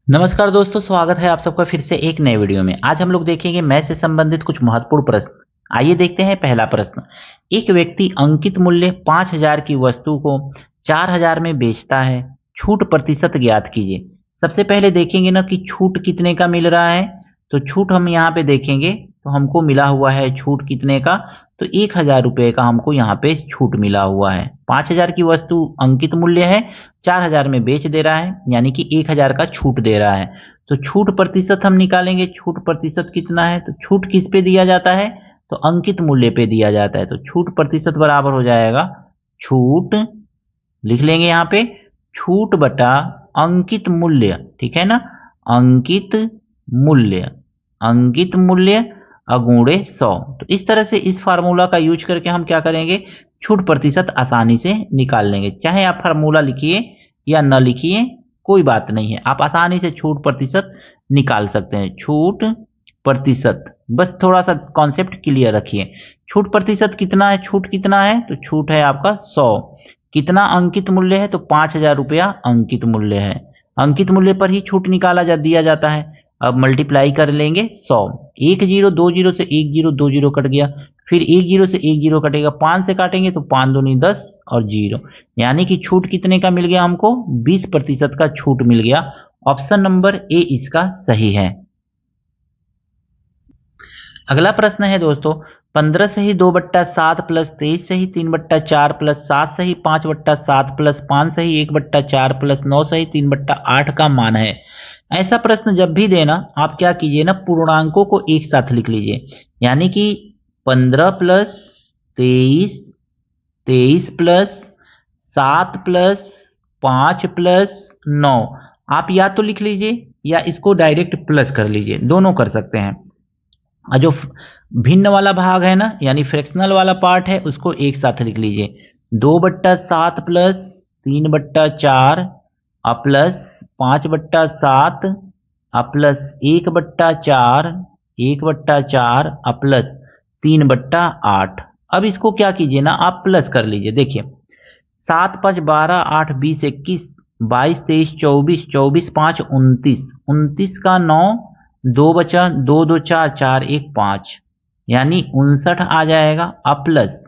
नमस्कार दोस्तों, स्वागत है आप सबका फिर से एक नए वीडियो में। आज हम लोग देखेंगे मैथ से संबंधित कुछ महत्वपूर्ण प्रश्न। आइए देखते हैं पहला प्रश्न। एक व्यक्ति अंकित मूल्य 5000 की वस्तु को 4000 में बेचता है। छूट प्रतिशत ज्ञात कीजिए। सबसे पहले देखेंगे ना कि छूट कितने का मिल रहा है। तो छूट हम यहाँ पे देखेंगे तो हमको मिला हुआ है छूट कितने का, तो 1000 रुपये का हमको यहाँ पे छूट मिला हुआ है। 5000 की वस्तु अंकित मूल्य है, 4000 में बेच दे रहा है, यानी कि 1000 का छूट दे रहा है। तो छूट प्रतिशत हम निकालेंगे। छूट प्रतिशत कितना है, तो छूट किस पे दिया जाता है, तो अंकित मूल्य पे दिया जाता है। तो छूट प्रतिशत बराबर हो जाएगा छूट, लिख लेंगे यहाँ पे छूट बटा अंकित मूल्य, ठीक है ना। अंकित मूल्य, अंकित मूल्य अगुणे 100। तो इस तरह से इस फार्मूला का यूज करके हम क्या करेंगे, छूट प्रतिशत आसानी से निकाल लेंगे। चाहे आप फार्मूला लिखिए या न लिखिए, कोई बात नहीं है, आप आसानी से छूट प्रतिशत निकाल सकते हैं। छूट प्रतिशत, बस थोड़ा सा कॉन्सेप्ट क्लियर रखिए। छूट प्रतिशत कितना है, छूट कितना है, तो छूट है आपका 100। कितना अंकित मूल्य है, तो 5000 रुपया अंकित मूल्य है। अंकित मूल्य पर ही छूट निकाला दिया जाता है। अब मल्टीप्लाई कर लेंगे 100। एक जीरो, दो जीरो से एक जीरो, दो जीरो कट गया। फिर एक जीरो से एक जीरो कटेगा, 5 से काटेंगे तो 5 दूनी 10 और जीरो, यानी कि छूट कितने का मिल गया हमको, 20% का छूट मिल गया। ऑप्शन नंबर ए इसका सही है। अगला प्रश्न है दोस्तों, 15 से ही 2/7 प्लस 23 से ही 3/4 प्लस 7 से ही 5/7 प्लस 5 से ही 1/4 प्लस 9 से ही 3/8 का मान है। ऐसा प्रश्न जब भी देना, आप क्या कीजिए ना, पूर्णांकों को एक साथ लिख लीजिए। यानी कि 15 प्लस 23, 23 प्लस 7 प्लस 5 प्लस 9, आप या तो लिख लीजिए या इसको डायरेक्ट प्लस कर लीजिए, दोनों कर सकते हैं। और जो भिन्न वाला भाग है ना, यानी फ्रैक्शनल वाला पार्ट है, उसको एक साथ लिख लीजिए। 2/7 प्लस 3/4 प्लस 5/7 प्लस 1/4, 1/4 प्लस 3/8। अब इसको क्या कीजिए ना, आप प्लस कर लीजिए। देखिए 7 5 12 8 20 21 22 23 24, 24 5 29, 29 का 9, 2 बचा, 2 2 4 4 1 5, यानी 59 आ जाएगा। अब प्लस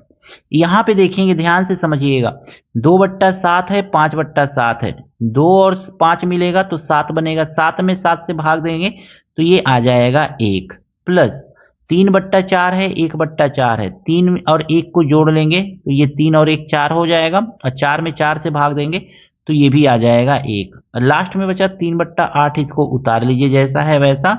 यहाँ पे देखेंगे, ध्यान से समझिएगा, 2/7 है, 5/7 है, 2 और 5 मिलेगा तो 7 बनेगा, 7 में 7 से भाग देंगे तो ये आ जाएगा 1, प्लस 3/4 है, 1/4 है, 3 और 1 को जोड़ लेंगे तो ये 3 और 1 4 हो जाएगा, और 4 में 4 से भाग देंगे तो ये भी आ जाएगा 1। लास्ट में बचा 3/8, इसको उतार लीजिए जैसा है वैसा,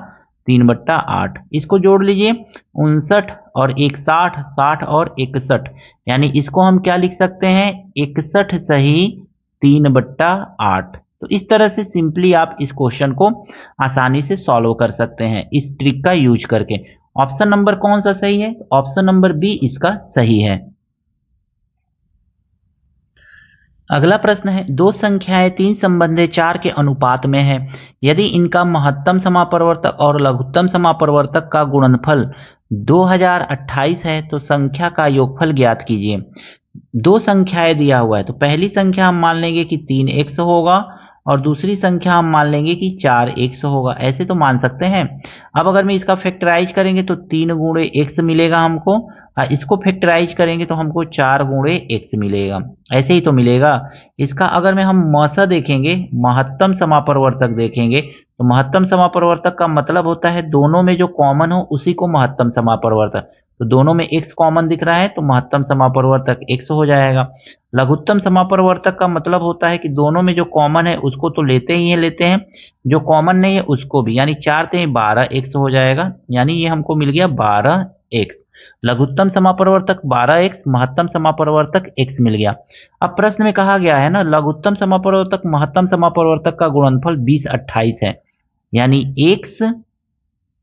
3/8 इसको जोड़ लीजिए, 59 और 1 60, 60 और 61, यानी इसको हम क्या लिख सकते हैं, 61 सही 3/8। तो इस तरह से सिंपली आप इस क्वेश्चन को आसानी से सॉल्व कर सकते हैं इस ट्रिक का यूज करके। ऑप्शन नंबर कौन सा सही है, ऑप्शन नंबर बी इसका सही है। अगला प्रश्न है, दो संख्याएं 3 संबंधे 4 के अनुपात में है। यदि इनका महत्तम समापरिवर्तक और लघुत्तम समापरिवर्तक का गुणनफल 2028 है तो संख्या का योगफल ज्ञात कीजिए। दो संख्याएं दिया हुआ है, तो पहली संख्या हम मान लेंगे कि 3x होगा और दूसरी संख्या हम मान लेंगे कि 4x होगा। ऐसे तो मान सकते हैं। अब अगर मैं इसका फैक्टराइज करेंगे तो 3 गुणे x मिलेगा हमको, इसको फैक्टराइज करेंगे तो हमको 4 गुणे x मिलेगा। ऐसे ही तो मिलेगा। इसका अगर मैं हम मसा देखेंगे, महत्तम समापरिवर्तक देखेंगे, तो महत्तम समापरिवर्तक का मतलब होता है दोनों में जो कॉमन हो उसी को महत्तम समापरिवर्तक। तो दोनों में x कॉमन दिख रहा है तो महत्तम समापरिवर्तक x हो जाएगा। लघुत्तम समापरिवर्तक का मतलब होता है कि दोनों में जो कॉमन है उसको तो लेते ही लेते हैं, जो कॉमन नहीं है उसको भी, यानी 4 ते 12x हो जाएगा, यानी ये हमको मिल गया 12x। लघुत्तम समापरिवर्तक 12x, महत्तम समापरिवर्तक x मिल गया। अब प्रश्न में कहा गया है ना, लघुत्तम समापरिवर्तक महत्तम समापरिवर्तक का गुणनफल 2028 है, यानी x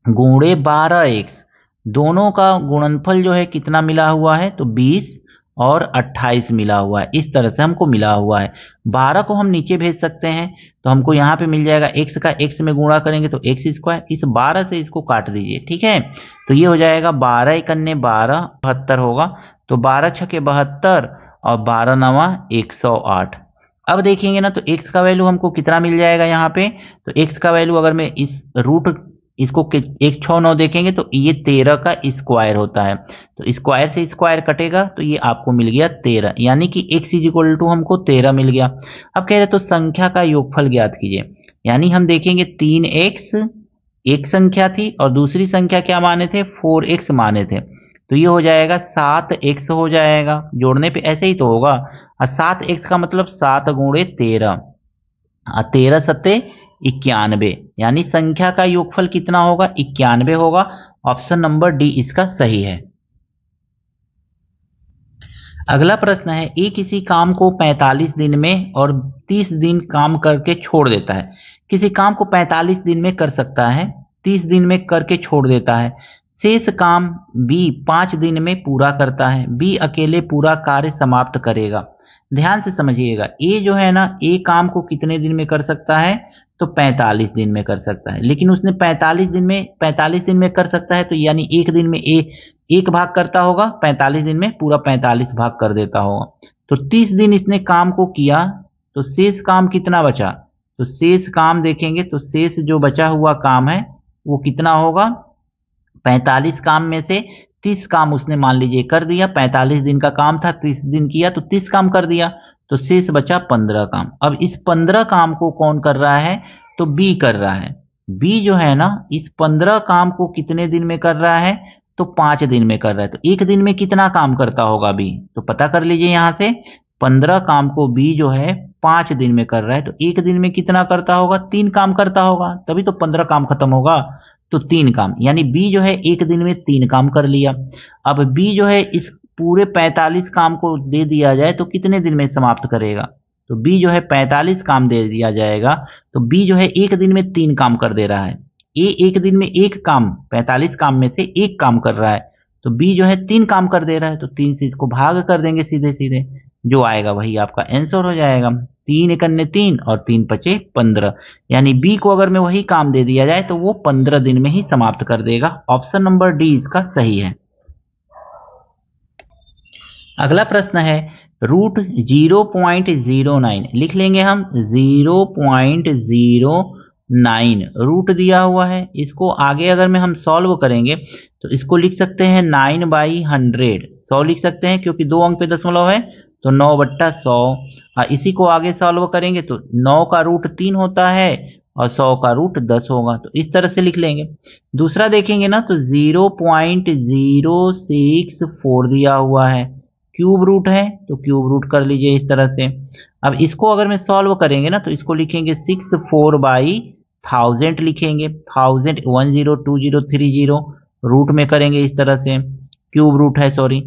गुणे 12x, दोनों का गुणनफल जो है कितना मिला हुआ है, तो 20 और 28 मिला हुआ है। इस तरह से हमको मिला हुआ है। 12 को हम नीचे भेज सकते हैं, तो हमको यहाँ पे मिल जाएगा x का x में गुणा करेंगे तो x स्क्वायर, इस 12 से इसको काट दीजिए, ठीक है। तो ये हो जाएगा 12 इकन्ने 12, 72 होगा, तो 12 छके 72 और 12 नवा 108। अब देखेंगे ना तो x का वैल्यू हमको कितना मिल जाएगा यहाँ पे, तो x का वैल्यू अगर मैं इस रूट इसको 169 देखेंगे तो ये 13 का स्क्वायर होता है, तो स्क्वायर से स्क्वायर कटेगा तो ये आपको मिल गया 13, यानी कि x इज इक्वल टू हमको 13 मिल गया। अब कह रहे तो संख्या का योगफल ज्ञात कीजिए, यानी हम देखेंगे 3x एक संख्या थी और दूसरी संख्या क्या माने थे, 4x माने थे, तो ये हो जाएगा 7x हो जाएगा, जोड़ने पे ऐसे ही तो होगा। और 7x का मतलब 7 गुणे 13, 13 सत्ते 91, यानी संख्या का योगफल कितना होगा, 91 होगा। ऑप्शन नंबर डी इसका सही है। अगला प्रश्न है, ए किसी काम को 45 दिन में और 30 दिन काम करके छोड़ देता है। किसी काम को 45 दिन में कर सकता है, 30 दिन में करके छोड़ देता है। शेष काम बी 5 दिन में पूरा करता है। बी अकेले पूरा कार्य समाप्त करेगा। ध्यान से समझिएगा, ए जो है ना, ए काम को कितने दिन में कर सकता है, तो 45 दिन में कर सकता है, लेकिन उसने 45 दिन में कर सकता है, तो यानी एक दिन में ए एक भाग करता होगा, 45 दिन में पूरा 45 भाग कर देता होगा। तो 30 दिन इसने काम को किया, तो शेष काम कितना बचा, तो शेष काम देखेंगे तो शेष जो बचा हुआ काम है वो कितना होगा, 45 काम में से 30 काम उसने मान लीजिए कर दिया, 45 दिन का काम था, 30 दिन किया तो 30 काम कर दिया, तो शेष बचा 15 काम। अब इस 15 काम को कौन कर रहा है, तो बी कर रहा है। बी जो है ना, इस 15 काम को कितने दिन में कर रहा है, तो 5 दिन में कर रहा है। तो एक दिन में कितना काम करता होगा बी, तो पता कर लीजिए यहां से, 15 काम को बी जो है 5 दिन में कर रहा है, तो एक दिन में कितना करता होगा, 3 काम करता होगा, तभी तो 15 काम खत्म होगा, तो 3 काम, यानी बी जो है एक दिन में 3 काम कर लिया। अब बी जो है इस पूरे 45 काम को दे दिया जाए तो कितने दिन में समाप्त करेगा, तो बी जो है 45 काम दे दिया जाएगा तो बी जो है एक दिन में 3 काम कर दे रहा है। ए एक दिन में एक काम, 45 काम में से एक काम कर रहा है, तो बी जो है 3 काम कर दे रहा है, तो 3 से इसको भाग कर देंगे सीधे सीधे, जो आएगा वही आपका आंसर हो जाएगा। 3 एकन्ने 3 और 3 पचे 15, यानी बी को अगर मैं वही काम दे दिया जाए तो वो 15 दिन में ही समाप्त कर देगा। ऑप्शन नंबर डी इसका सही है। अगला प्रश्न है, रूट 0.09 लिख लेंगे हम, 0.09 रूट दिया हुआ है। इसको आगे अगर में हम सॉल्व करेंगे तो इसको लिख सकते हैं 9/100, 100 लिख सकते हैं क्योंकि 2 अंक पे दशमलव है, तो 9/100। इसी को आगे सॉल्व करेंगे तो 9 का रूट 3 होता है और 100 का रूट 10 होगा, तो इस तरह से लिख लेंगे। दूसरा देखेंगे ना तो 0.064 दिया हुआ है, क्यूब रूट है तो क्यूब रूट कर लीजिए इस तरह से। अब इसको अगर मैं सॉल्व करेंगे ना तो इसको लिखेंगे 64/1000 लिखेंगे, 1000 102030 रूट में करेंगे इस तरह से, क्यूब रूट है सॉरी,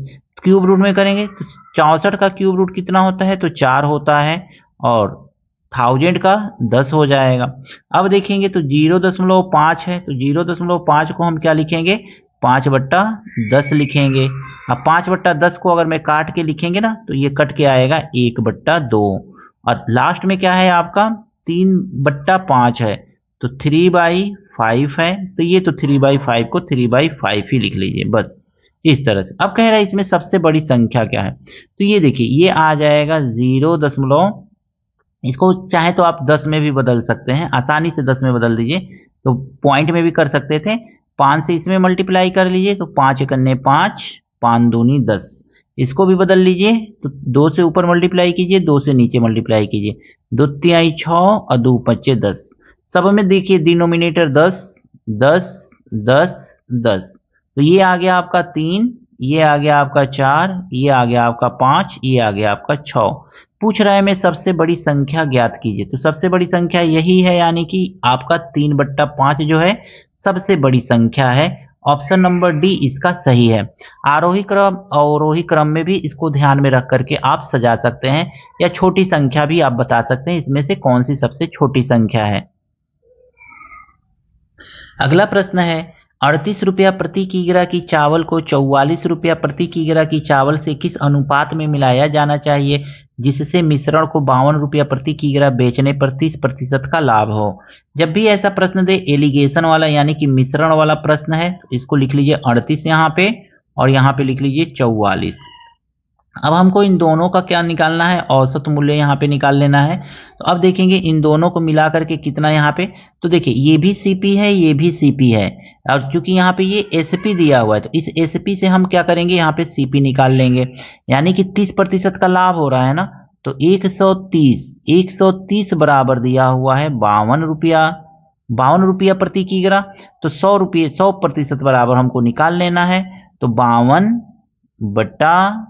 क्यूब रूट में करेंगे तो 64 का क्यूब रूट कितना होता है, तो 4 होता है, और 1000 का 10 हो जाएगा। अब देखेंगे तो 0.5 है, तो 0.5 को हम क्या लिखेंगे, 5/10 लिखेंगे। अब 5/10 को अगर मैं काट के लिखेंगे ना तो ये कट के आएगा 1/2, और लास्ट में क्या है आपका 3/5 है, तो 3/5 है, तो ये तो 3/5 को 3/5 ही लिख लीजिए बस इस तरह से। अब कह रहा है इसमें सबसे बड़ी संख्या क्या है, तो ये देखिए ये आ जाएगा 0. इसको चाहे तो आप 10 में भी बदल सकते हैं, आसानी से 10 में बदल दीजिए, तो पॉइंट में भी कर सकते थे। 5 से इसमें मल्टीप्लाई कर लीजिए तो 5 एकन्ने 5, 5 दूनी 10, इसको भी बदल लीजिए तो 2 से ऊपर मल्टीप्लाई कीजिए, 2 से नीचे मल्टीप्लाई कीजिए, 2 तिहाई 6 और 2 पच्चे 10, सब में देखिए डिनोमिनेटर 10 10 10 10, तो ये आ गया आपका 3, ये आ गया आपका 4, ये आ गया आपका 5, ये आ गया आपका 6। पूछ रहा है मैं सबसे बड़ी संख्या ज्ञात कीजिए, तो सबसे बड़ी संख्या यही है, यानी कि आपका 3/5 जो है सबसे बड़ी संख्या है। ऑप्शन नंबर डी इसका सही है। आरोही क्रम अवरोही क्रम में भी इसको ध्यान में रख करके आप सजा सकते हैं, या छोटी संख्या भी आप बता सकते हैं इसमें से कौन सी सबसे छोटी संख्या है। अगला प्रश्न है, 38 रुपया प्रति किग्रा की चावल को 44 रुपया प्रति किग्रा की चावल से किस अनुपात में मिलाया जाना चाहिए जिससे मिश्रण को 52 रुपया प्रति किग्रा बेचने पर 30% का लाभ हो। जब भी ऐसा प्रश्न दे एलिगेशन वाला यानी कि मिश्रण वाला प्रश्न है, तो इसको लिख लीजिए 38 यहाँ पे, और यहाँ पे लिख लीजिए 44। अब हमको इन दोनों का क्या निकालना है, औसत मूल्य यहाँ पे निकाल लेना है। तो अब देखेंगे इन दोनों को मिला करके कितना यहाँ पे, तो देखिए ये भी सीपी है, ये भी सीपी है, और क्योंकि यहाँ पे ये एसपी दिया हुआ है तो इस एसपी से हम क्या करेंगे, यहाँ पे सीपी निकाल लेंगे, यानी कि 30% का लाभ हो रहा है ना। तो 130 बराबर दिया हुआ है 52 रुपया, 52 रुपया प्रति किग्रा। तो 100 रुपये 100% बराबर हमको निकाल लेना है। तो 52 बटा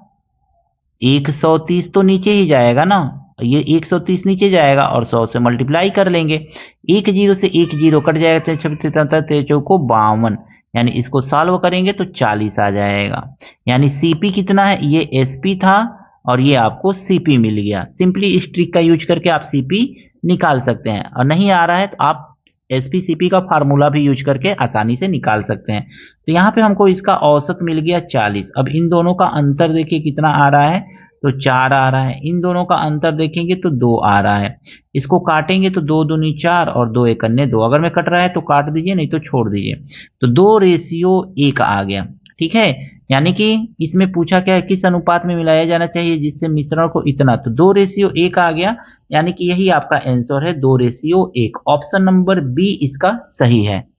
130 तो नीचे ही जाएगा ना, ये 130 नीचे जाएगा और 100 से मल्टीप्लाई कर लेंगे। एक जीरो से एक जीरो कट जाएगा, 53 को 52, यानी इसको सॉल्व करेंगे तो 40 आ जाएगा। यानी सीपी कितना है, ये एसपी था और ये आपको सीपी मिल गया। सिंपली इस ट्रिक का यूज करके आप सीपी निकाल सकते हैं, और नहीं आ रहा है तो आप एसपी सीपी का फार्मूला भी यूज करके आसानी से निकाल सकते हैं। तो यहाँ पे हमको इसका औसत मिल गया 40। अब इन दोनों का अंतर देखिए कितना आ रहा है, तो 4 आ रहा है। इन दोनों का अंतर देखेंगे तो 2 आ रहा है। इसको काटेंगे तो 2 दूनी 4 और 2 एक अन्य 2, अगर में कट रहा है तो काट दीजिए, नहीं तो छोड़ दीजिए। तो 2:1 आ गया, ठीक है। यानी कि इसमें पूछा क्या है, किस अनुपात में मिलाया जाना चाहिए जिससे मिश्रण को इतना, तो 2:1 आ गया, यानी कि यही आपका आंसर है 2:1। ऑप्शन नंबर बी इसका सही है।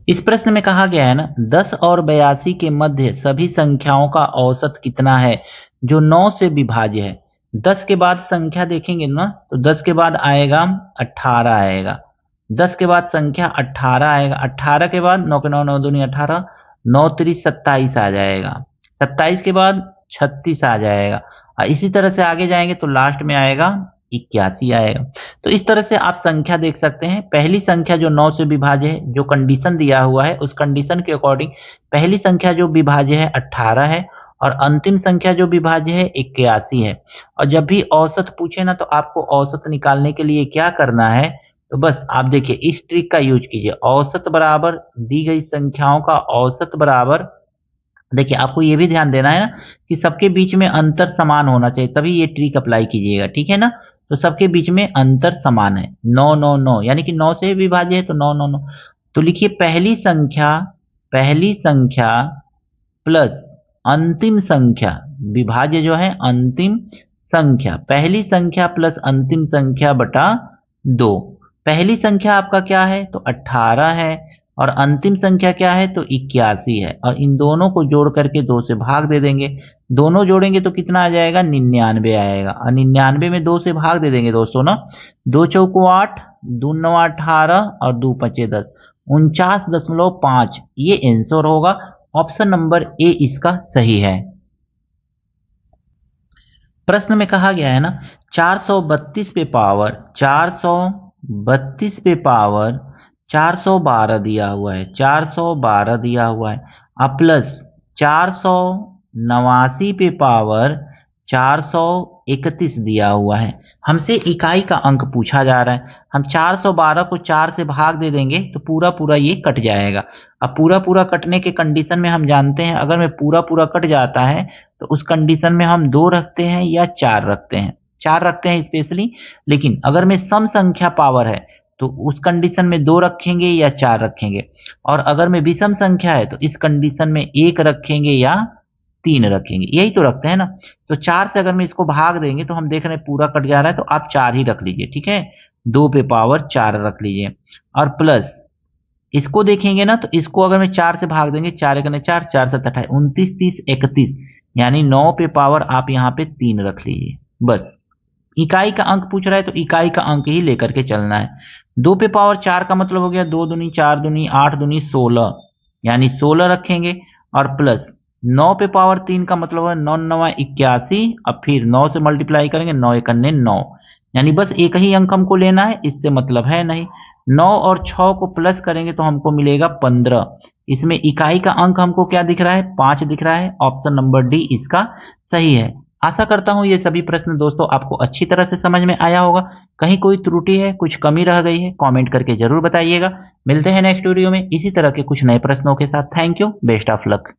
इस प्रश्न में कहा गया है ना, 10 और 82 के मध्य सभी संख्याओं का औसत कितना है जो 9 से विभाज्य है। 10 के बाद संख्या देखेंगे ना, तो 10 के बाद आएगा 18 आएगा, 10 के बाद संख्या 18 आएगा, 18 के बाद 9 के 9 9 दूनी 18, 9 3 27 आ जाएगा, 27 के बाद 36 आ जाएगा, और इसी तरह से आगे जाएंगे तो लास्ट में आएगा 81 आएगा। तो इस तरह से आप संख्या देख सकते हैं। पहली संख्या जो 9 से विभाज्य है, जो कंडीशन दिया हुआ है उस कंडीशन के अकॉर्डिंग पहली संख्या जो विभाज्य है 18 है, और अंतिम संख्या जो विभाज्य है 81 है। और जब भी औसत पूछे ना, तो आपको औसत निकालने के लिए क्या करना है, तो बस आप देखिए इस ट्रिक का यूज कीजिए। औसत बराबर दी गई संख्याओं का औसत बराबर, देखिए आपको ये भी ध्यान देना है ना कि सबके बीच में अंतर समान होना चाहिए, तभी ये ट्रिक अप्लाई कीजिएगा, ठीक है ना। तो सबके बीच में अंतर समान है, 9 9 9, यानी कि 9 से विभाज्य है तो 9 9 9। तो लिखिए पहली संख्या प्लस अंतिम संख्या, विभाज्य जो है अंतिम संख्या, पहली संख्या प्लस अंतिम संख्या बटा 2। पहली संख्या आपका क्या है, तो 18 है, और अंतिम संख्या क्या है, तो 81 है, और इन दोनों को जोड़ करके 2 से भाग दे देंगे। दोनों जोड़ेंगे तो कितना आ जाएगा, 99 आएगा, और 99 में 2 से भाग दे देंगे दोस्तों ना। 2 चौको 8, 2 9 18 और 2 5 10, 49.5 ये आंसर होगा। ऑप्शन नंबर ए इसका सही है। प्रश्न में कहा गया है ना, 432 पे पावर 412 दिया हुआ है, 412 दिया हुआ है, अब प्लस 489 पे पावर 431 दिया हुआ है। हमसे इकाई का अंक पूछा जा रहा है। हम 412 को 4 से भाग दे देंगे तो पूरा पूरा ये कट जाएगा। अब पूरा पूरा कटने के कंडीशन में हम जानते हैं, अगर में पूरा पूरा कट जाता है तो उस कंडीशन में हम 2 रखते हैं या 4 रखते हैं, 4 रखते हैं स्पेशली। लेकिन अगर में सम संख्या पावर है तो उस कंडीशन में 2 रखेंगे या 4 रखेंगे, और अगर में विषम संख्या है तो इस कंडीशन में 1 रखेंगे या 3 रखेंगे, यही तो रखते हैं ना। तो 4 से अगर मैं इसको भाग देंगे तो हम देख रहे हैं पूरा कट जा रहा है, तो आप 4 ही रख लीजिए, ठीक है, 2 पे पावर 4 रख लीजिए। और प्लस इसको देखेंगे ना, तो इसको अगर मैं 4 से भाग देंगे, 4 1 4, 4 7 28, 29 30 31, यानी 9 पे पावर आप यहाँ पे 3 रख लीजिए। बस इकाई का अंक पूछ रहा है तो इकाई का अंक ही लेकर के चलना है। 2 पे पावर 4 का मतलब हो गया 2 दूनी 4 दूनी 8 दूनी 16, यानी 16 रखेंगे, और प्लस 9 पे पावर 3 का मतलब है 9 9 81, अब फिर 9 से मल्टीप्लाई करेंगे, 9 1 9, यानी बस एक ही अंक हमको लेना है, इससे मतलब है नहीं। 9 और 6 को प्लस करेंगे तो हमको मिलेगा 15। इसमें इकाई का अंक हमको क्या दिख रहा है, 5 दिख रहा है। ऑप्शन नंबर डी इसका सही है। आशा करता हूं ये सभी प्रश्न दोस्तों आपको अच्छी तरह से समझ में आया होगा। कहीं कोई त्रुटि है, कुछ कमी रह गई है, कमेंट करके जरूर बताइएगा। मिलते हैं नेक्स्ट वीडियो में इसी तरह के कुछ नए प्रश्नों के साथ। Thank you, best of luck.